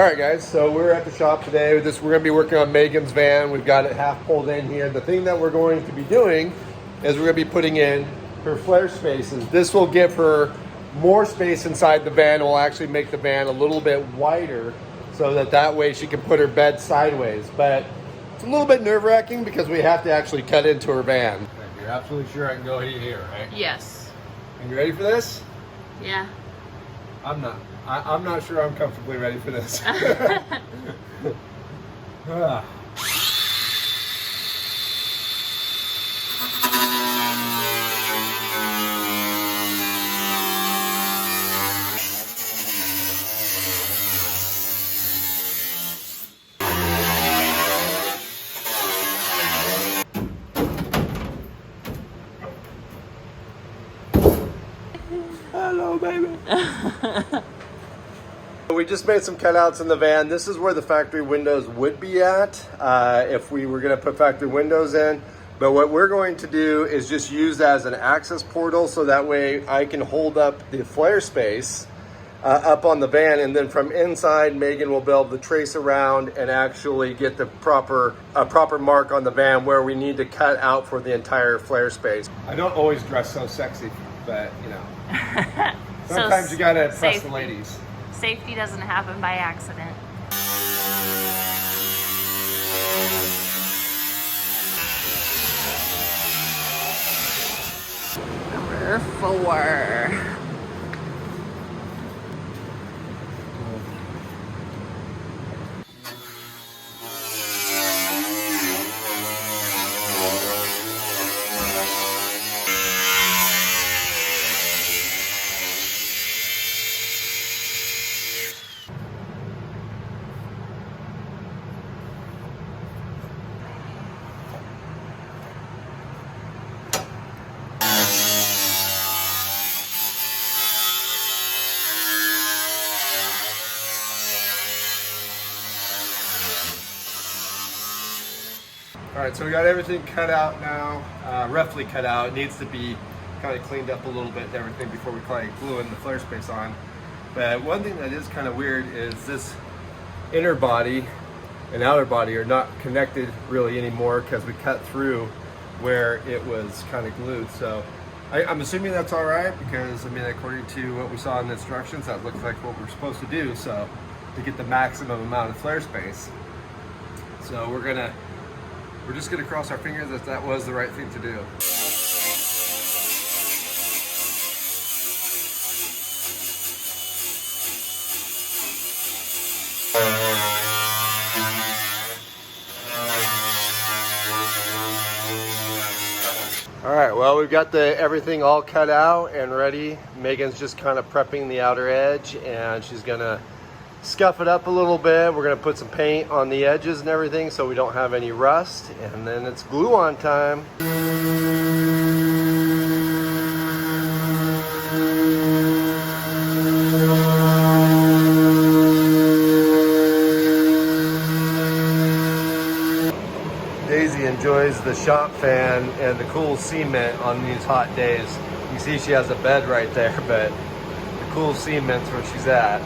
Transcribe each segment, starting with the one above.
right, guys, so we're at the shop today. We're going to be working on Megan's van. We've got it half pulled in here. The thing that we're going to be doing is we're going to be putting in her FlareSpaces. This will give her more space inside the van. It will actually make the van a little bit wider so that way she can put her bed sideways. But it's a little bit nerve-wracking because we have to actually cut into her van. You're absolutely sure I can go here, right? Yes. And you ready for this? Yeah. I'm not. I'm not sure I'm comfortably ready for this. Hello, baby. We just made some cutouts in the van. This is where the factory windows would be at if we were going to put factory windows in. But what we're going to do is just use as an access portal so that way I can hold up the FlareSpace up on the van, and then from inside Megan will be able to trace around and actually get the proper mark on the van where we need to cut out for the entire FlareSpace. I don't always dress so sexy, but you know, sometimes so you gotta impress the ladies. Safety doesn't happen by accident. Number 4. All right, so we got everything cut out now, roughly cut out. It needs to be kind of cleaned up a little bit and everything before we kind of glue in the FlareSpace on. But one thing that is kind of weird is this inner body and outer body are not connected really anymore because we cut through where it was kind of glued. So I'm assuming that's all right because, I mean, according to what we saw in the instructions, that looks like what we're supposed to do. So to get the maximum amount of FlareSpace. So we're just gonna cross our fingers that that was the right thing to do. All right, well, we've got everything all cut out and ready. Megan's just kind of prepping the outer edge, and she's gonna scuff it up a little bit. We're gonna put some paint on the edges and everything so we don't have any rust, and then it's glue on time. Daisy enjoys the shop fan and the cool cement on these hot days. You see she has a bed right there, but the cool cement's where she's at.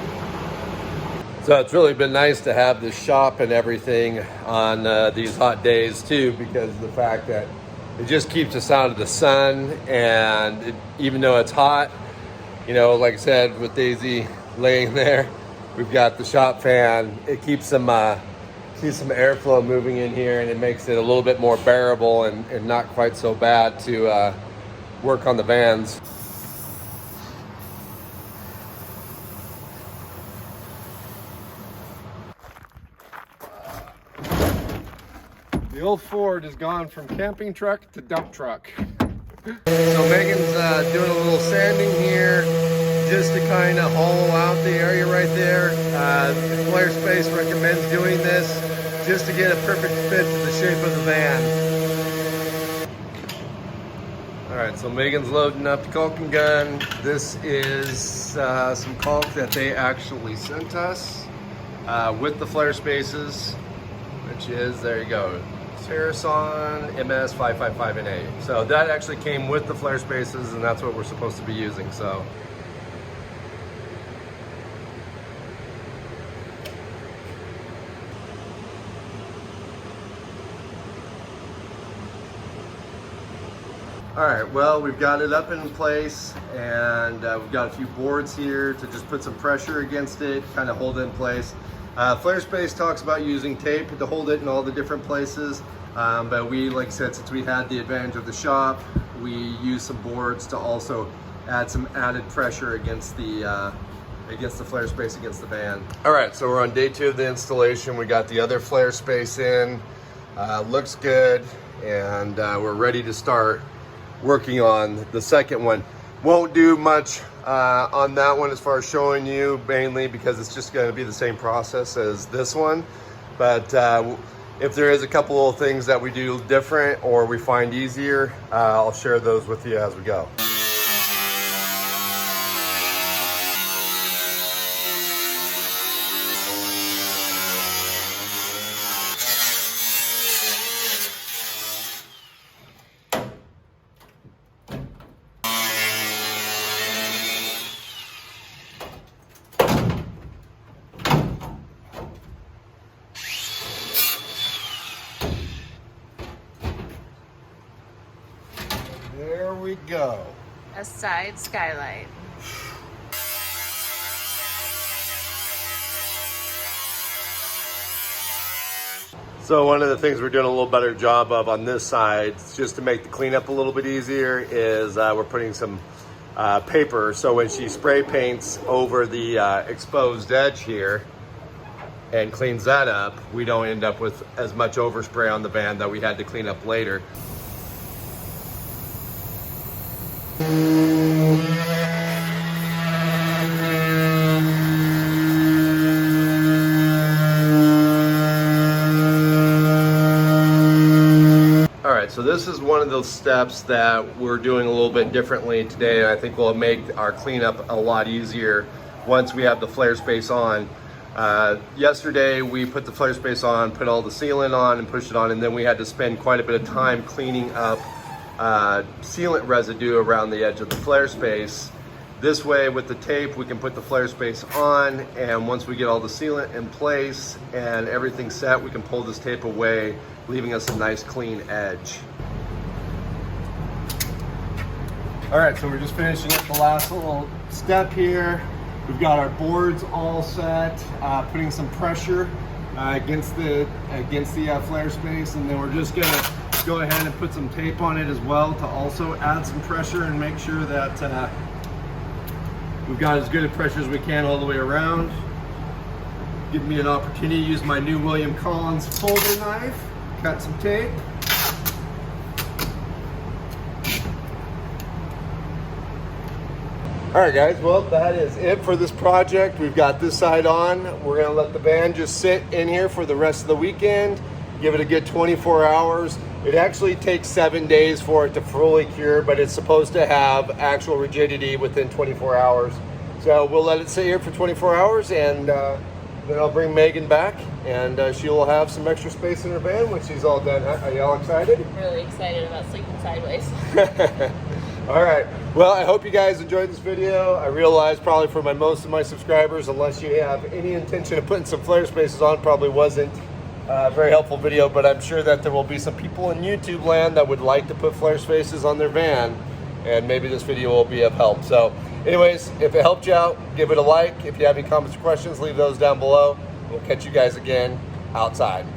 So it's really been nice to have the shop and everything on these hot days too, because of the fact that it just keeps us out of the sun, and even though it's hot, you know, like I said, with Daisy laying there, we've got the shop fan. It keeps some airflow moving in here, and it makes it a little bit more bearable and not quite so bad to work on the vans. The old Ford has gone from camping truck to dump truck. So Megan's doing a little sanding here just to kind of hollow out the area right there. FlareSpace recommends doing this just to get a perfect fit to the shape of the van. All right, so Megan's loading up the caulking gun. This is some caulk that they actually sent us with the FlareSpaces, which is, there you go, Terrason MS 555NA. So that actually came with the FlareSpaces, and that's what we're supposed to be using. So All right, well, we've got it up in place, and we've got a few boards here to just put some pressure against it, kind of hold it in place. FlareSpace talks about using tape to hold it in all the different places, but we, like I said, since we had the advantage of the shop, we used some boards to also add some added pressure against the FlareSpace against the van. All right, so we're on day 2 of the installation. We got the other FlareSpace in, looks good, and we're ready to start working on the second one. Won't do much on that one as far as showing you, mainly because it's just going to be the same process as this one. But if there is a couple of things that we do different or we find easier, I'll share those with you as we go. There we go. A side skylight. So one of the things we're doing a little better job of on this side, just to make the cleanup a little bit easier, is we're putting some paper. So when she spray paints over the exposed edge here and cleans that up, we don't end up with as much overspray on the van that we had to clean up later. So this is one of those steps that we're doing a little bit differently today, and I think will make our cleanup a lot easier once we have the FlareSpace on. Yesterday we put the FlareSpace on, put all the sealant on and pushed it on, and then we had to spend quite a bit of time cleaning up sealant residue around the edge of the FlareSpace. This way with the tape we can put the FlareSpace on, and once we get all the sealant in place and everything set, we can pull this tape away, leaving us a nice clean edge. All right, so we're just finishing up the last little step here. We've got our boards all set, putting some pressure against the FlareSpace, and then we're just gonna go ahead and put some tape on it as well to also add some pressure and make sure that we've got as good a pressure as we can all the way around. Give me an opportunity to use my new William Collins folder knife, cut some tape. All right guys, well that is it for this project. We've got this side on. We're gonna let the van just sit in here for the rest of the weekend, give it a good 24 hours. It actually takes 7 days for it to fully cure, but it's supposed to have actual rigidity within 24 hours. So we'll let it sit here for 24 hours, and then I'll bring Megan back, and she will have some extra space in her van when she's all done. Are y'all excited? Really excited about sleeping sideways. All right, well, I hope you guys enjoyed this video. I realize probably for most of my subscribers, unless you have any intention of putting some FlareSpaces on, probably wasn't a very helpful video, but I'm sure that there will be some people in YouTube land that would like to put FlareSpaces on their van, and maybe this video will be of help. So anyways, if it helped you out, give it a like. If you have any comments or questions, leave those down below. We'll catch you guys again outside.